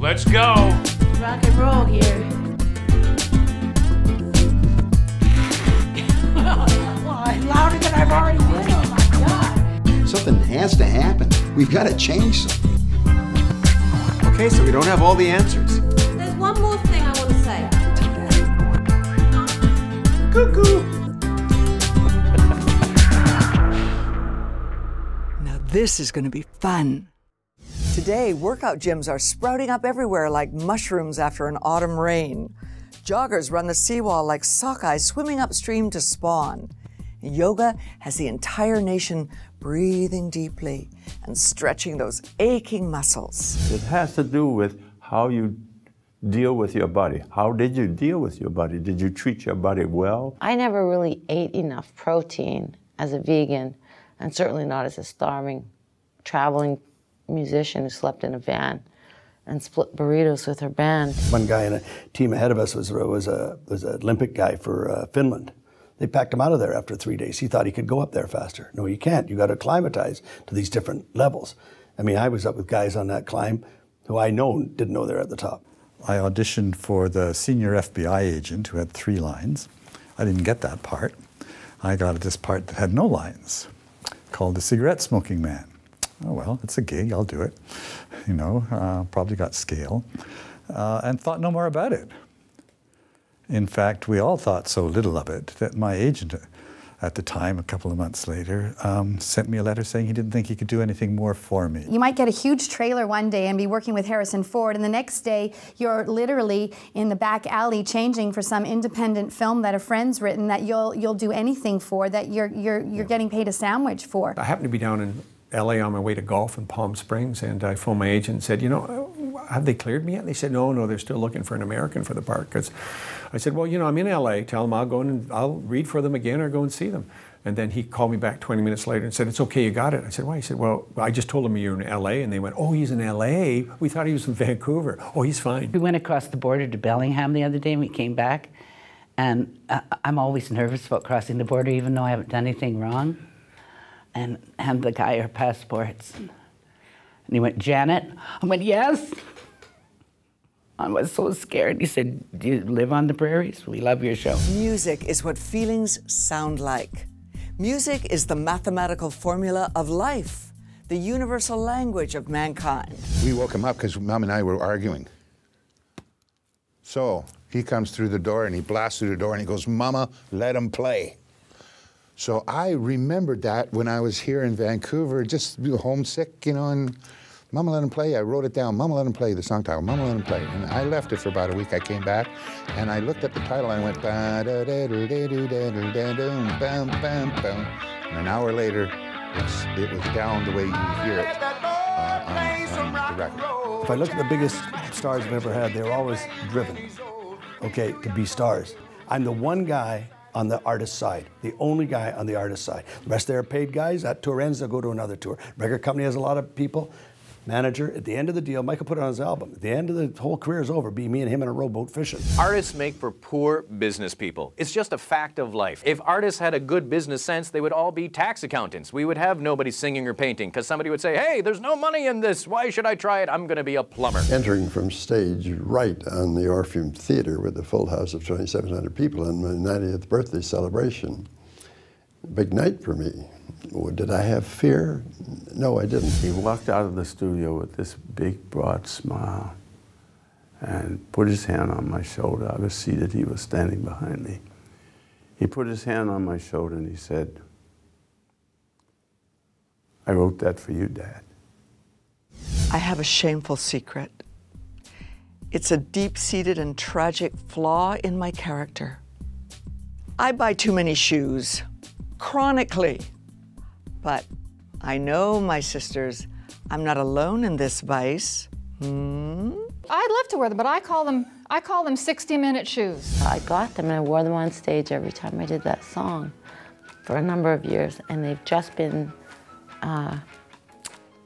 Let's go. Rock and roll here. Well, I'm louder than I've already been. Oh my God. Something has to happen. We've got to change something. Okay, so we don't have all the answers. There's one more thing I want to say. Cuckoo. Now this is going to be fun. Today, workout gyms are sprouting up everywhere like mushrooms after an autumn rain. Joggers run the seawall like sockeye swimming upstream to spawn. Yoga has the entire nation breathing deeply and stretching those aching muscles. It has to do with how you deal with your body. How did you deal with your body? Did you treat your body well? I never really ate enough protein as a vegan, and certainly not as a starving, traveling musician who slept in a van and split burritos with her band. One guy in a team ahead of us was an Olympic guy for Finland. They packed him out of there after 3 days. He thought he could go up there faster. No, you can't. You got to acclimatize to these different levels. I mean, I was up with guys on that climb who I didn't know they're at the top. I auditioned for the senior FBI agent who had 3 lines. I didn't get that part. I got this part that had no lines, called the cigarette smoking man. Oh, well, it's a gig, I'll do it. You know, probably got scale, and thought no more about it. In fact, we all thought so little of it that my agent at the time, a couple of months later, sent me a letter saying he didn't think he could do anything more for me. You might get a huge trailer one day and be working with Harrison Ford, and the next day you're literally in the back alley changing for some independent film that a friend's written that you'll do anything for, that you're getting paid a sandwich for. I happened to be down in LA on my way to golf in Palm Springs, and I phoned my agent and said, you know, have they cleared me yet? And they said, no, they're still looking for an American for the part. Because I said, well, you know, I'm in LA. Tell them I'll go in and I'll read for them again or go and see them. And then he called me back 20 minutes later and said, it's okay, you got it. I said, why? He said, well, I just told him you're in LA. And they went, oh, he's in LA? We thought he was in Vancouver. Oh, he's fine. We went across the border to Bellingham the other day and we came back. And I'm always nervous about crossing the border even though I haven't done anything wrong. And hand the guy our passports. And he went, Janet? I went, yes. I was so scared. He said, do you live on the prairies? We love your show. Music is what feelings sound like. Music is the mathematical formula of life, the universal language of mankind. We woke him up because Mom and I were arguing. So he comes through the door and he blasts through the door and he goes, Mama, let him play. So I remembered that when I was here in Vancouver, just homesick, you know, and Mama Let Him Play. I wrote it down, Mama Let Him Play, the song title, Mama Let Him Play. And I left it for about a week. I came back and I looked at the title and I went, and an hour later, it was down the way you hear it on the record. If I look at the biggest stars I've ever had, they were always driven, okay, to be stars. I'm the one guy on the artist side, the only guy on the artist side. The rest of their paid guys, that tour ends, they'll go to another tour. Record company has a lot of people. Manager, at the end of the deal, Michael put it on his album. At the end of the whole career is over, be me and him in a rowboat fishing. Artists make for poor business people. It's just a fact of life. If artists had a good business sense, they would all be tax accountants. We would have nobody singing or painting because somebody would say, hey, there's no money in this. Why should I try it? I'm going to be a plumber. Entering from stage right on the Orpheum Theatre with a full house of 2,700 people on my 90th birthday celebration. Big night for me. Did I have fear? No, I didn't. He walked out of the studio with this big, broad smile and put his hand on my shoulder. I was seated, he was standing behind me. He put his hand on my shoulder and he said, I wrote that for you, Dad. I have a shameful secret. It's a deep-seated and tragic flaw in my character. I buy too many shoes, chronically. But I know, my sisters, I'm not alone in this vice. I'd love to wear them, but I call them 60-minute shoes. I got them and I wore them on stage every time I did that song for a number of years, and they've just been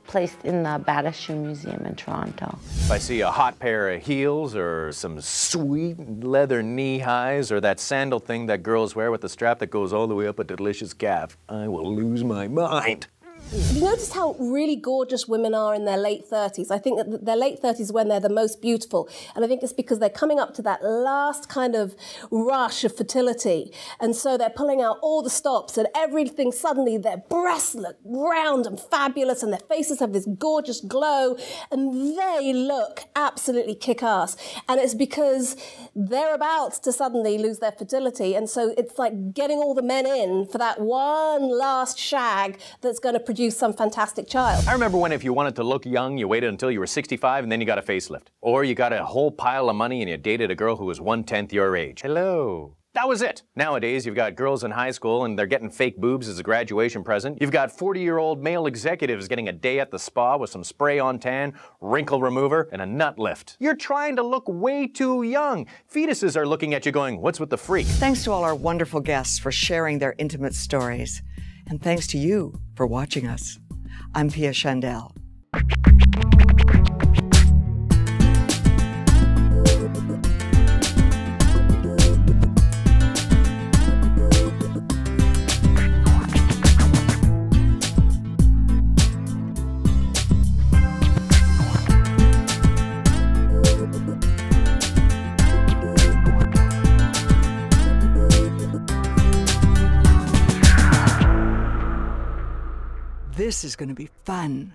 placed in the Bata Shoe Museum in Toronto. If I see a hot pair of heels or some sweet leather knee highs or that sandal thing that girls wear with the strap that goes all the way up a delicious calf, I will lose my mind. You noticed how really gorgeous women are in their late 30s? I think that their late 30s is when they're the most beautiful. And I think it's because they're coming up to that last kind of rush of fertility. And so they're pulling out all the stops and everything. Suddenly their breasts look round and fabulous and their faces have this gorgeous glow and they look absolutely kick-ass. And it's because they're about to suddenly lose their fertility. And so it's like getting all the men in for that one last shag that's going to produce some fantastic child. I remember when if you wanted to look young, you waited until you were 65 and then you got a facelift. Or you got a whole pile of money and you dated a girl who was 1/10 your age. Hello. That was it. Nowadays, you've got girls in high school and they're getting fake boobs as a graduation present. You've got 40-year-old male executives getting a day at the spa with some spray-on tan, wrinkle remover, and a nut lift. You're trying to look way too young. Fetuses are looking at you going, what's with the freak? Thanks to all our wonderful guests for sharing their intimate stories. And thanks to you for watching us. I'm Pia Shandel. This is going to be fun.